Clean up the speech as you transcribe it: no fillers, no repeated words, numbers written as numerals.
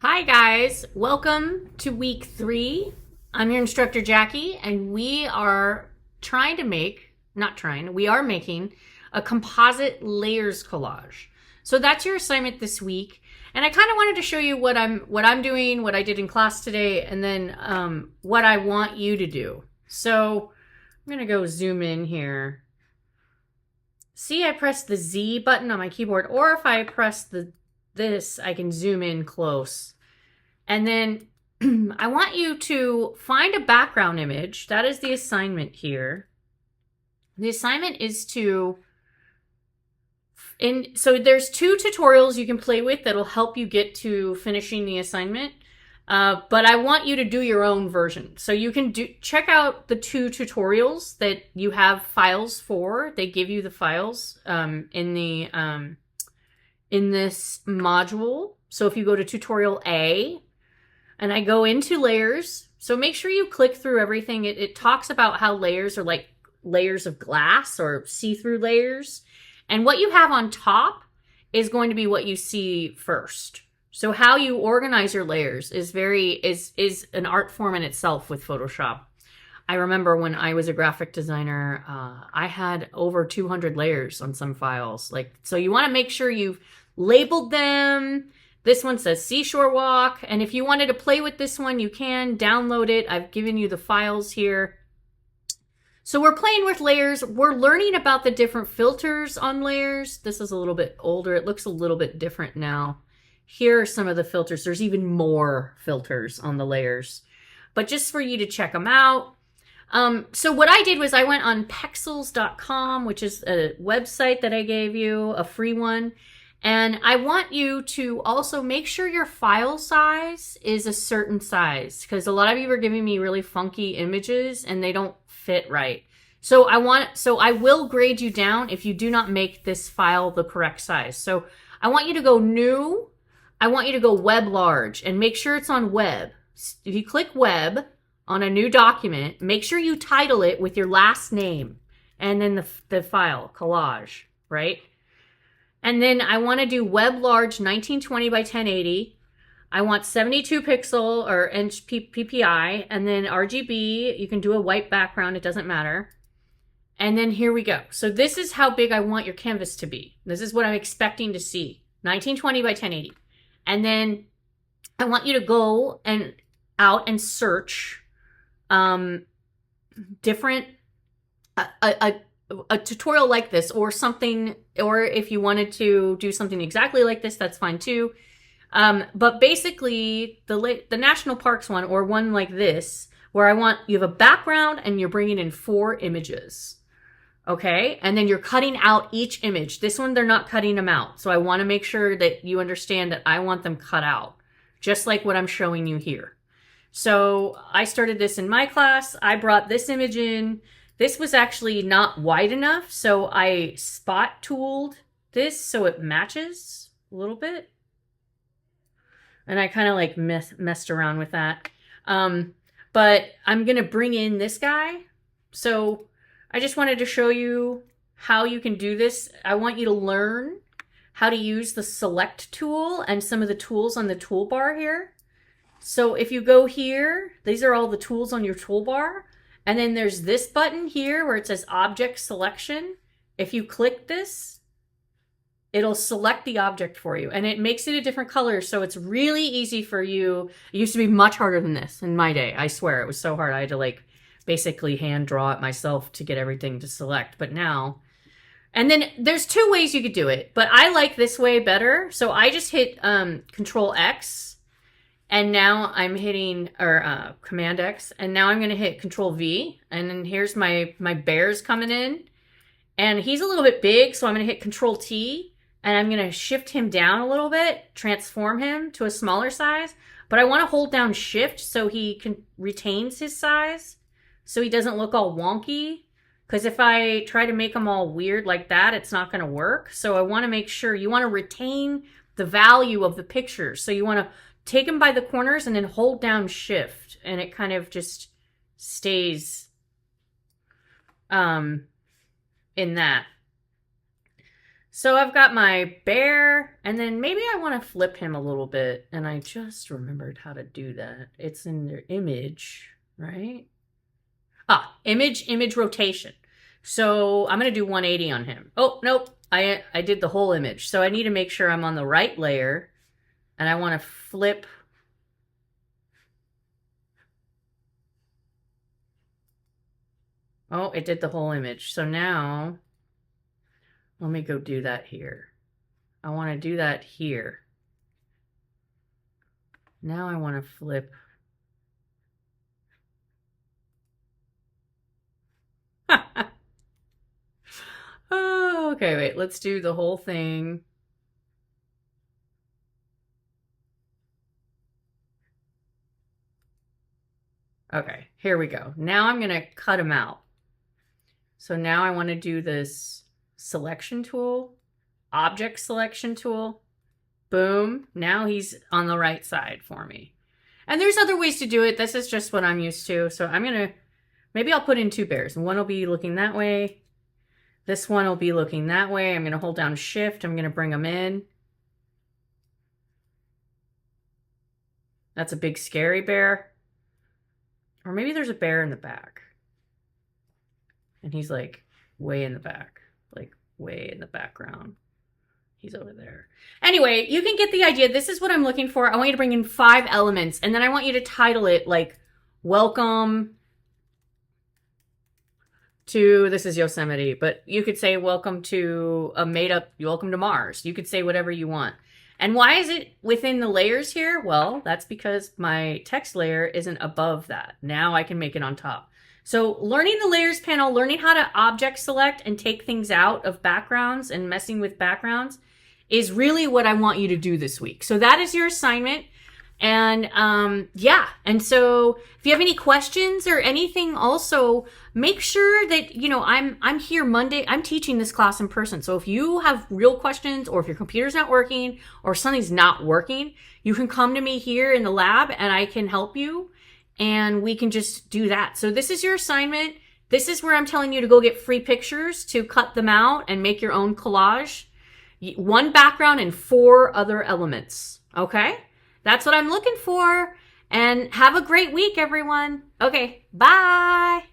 Hi guys, welcome to week 3. I'm your instructor Jackie, and we are making a composite layers collage. So that's your assignment this week. And I kind of wanted to show you what I'm doing, what I did in class today, and then what I want you to do. So I'm gonna go zoom in here. See, I pressed the Z button on my keyboard, or if I press this, I can zoom in close. And then I want you to find a background image. That is the assignment here. The assignment is so there's 2 tutorials you can play with that'll help you get to finishing the assignment. But I want you to do your own version. So you can check out the 2 tutorials that you have files for. They give you the files in this module. So if you go to tutorial A, and I go into layers, so make sure you click through everything. It talks about how layers are like layers of glass or see-through layers. And what you have on top is going to be what you see first. So how you organize your layers is an art form in itself with Photoshop. I remember when I was a graphic designer, I had over 200 layers on some files. So you want to make sure you've labeled them. This one says Seashore Walk, and if you wanted to play with this one, you can download it. I've given you the files here. So we're playing with layers. We're learning about the different filters on layers. This is a little bit older. It looks a little bit different now. Here are some of the filters. There's even more filters on the layers, but just for you to check them out. So what I did was I went on pexels.com, which is a website that I gave you, a free one. And I want you to also make sure your file size is a certain size, because a lot of you are giving me really funky images and they don't fit right. So I will grade you down if you do not make this file the correct size. So I want you to go new. I want you to go web large and make sure it's on web. If you click web on a new document, make sure you title it with your last name and then the file collage, right? And then I want to do web large 1920 by 1080. I want 72 pixel or inch PPI, and then RGB. You can do a white background, it doesn't matter. And then here we go. So this is how big I want your canvas to be. This is what I'm expecting to see. 1920 by 1080. And then I want you to go out and search different a tutorial like this, or something, or if you wanted to do something exactly like this, that's fine too. But basically the national parks one, or one like this, where you have a background and you're bringing in 4 images. Okay. And then you're cutting out each image. This one, they're not cutting them out. So I want to make sure that you understand that I want them cut out, just like what I'm showing you here. So I started this in my class. I brought this image in. This was actually not wide enough, so I spot tooled this so it matches a little bit. And I kind of like messed around with that. But I'm going to bring in this guy. So I just wanted to show you how you can do this. I want you to learn how to use the select tool and some of the tools on the toolbar here. So if you go here, these are all the tools on your toolbar. And then there's this button here where it says object selection. If you click this, it'll select the object for you, and it makes it a different color. So it's really easy for you. It used to be much harder than this in my day. I swear it was so hard. I had to basically hand draw it myself to get everything to select. But now, and then there's 2 ways you could do it, but I like this way better. So I just hit Control X. And now I'm hitting, or Command X, and now I'm going to hit Control V, and then here's my bears coming in, and he's a little bit big, so I'm going to hit Control T, and I'm going to shift him down a little bit, transform him to a smaller size, but I want to hold down Shift so he retains his size, so he doesn't look all wonky, because if I try to make him all weird like that, it's not going to work. So I want to make sure you want to retain the value of the picture, so you want to take them by the corners and then hold down Shift, and it kind of just stays in that. So I've got my bear, and then maybe I want to flip him a little bit, and I just remembered how to do that. It's in their image, right? Image rotation. So I'm going to do 180 on him. Oh, nope. I did the whole image. So I need to make sure I'm on the right layer, and I want to flip. Oh, it did the whole image. So now, let me go do that here. I want to do that here. Now I want to flip. Oh, okay, wait. Let's do the whole thing. Okay, here we go. Now I'm going to cut him out. So now I want to do this selection tool, object selection tool. Boom. Now he's on the right side for me. And there's other ways to do it. This is just what I'm used to. So I'm going to, maybe I'll put in two bears. One will be looking that way. This one will be looking that way. I'm going to hold down shift. I'm going to bring them in. That's a big scary bear. Or maybe there's a bear in the back. And he's like way in the back, like way in the background. He's over there. Anyway, you can get the idea. This is what I'm looking for. I want you to bring in 5 elements, and then I want you to title it like welcome to, this is Yosemite, but you could say welcome to a made up, welcome to Mars. You could say whatever you want. And why is it within the layers here? Well, that's because my text layer isn't above that. Now I can make it on top. So learning the layers panel, learning how to object select and take things out of backgrounds and messing with backgrounds is really what I want you to do this week. So that is your assignment. And yeah, and so if you have any questions or anything, also make sure that, you know, I'm here Monday. I'm teaching this class in person. So if you have real questions, or if your computer's not working or something's not working, you can come to me here in the lab and I can help you, and we can just do that. So this is your assignment. This is where I'm telling you to go get free pictures to cut them out and make your own collage. 1 background and 4 other elements. Okay? That's what I'm looking for. And have a great week, everyone. Okay, bye.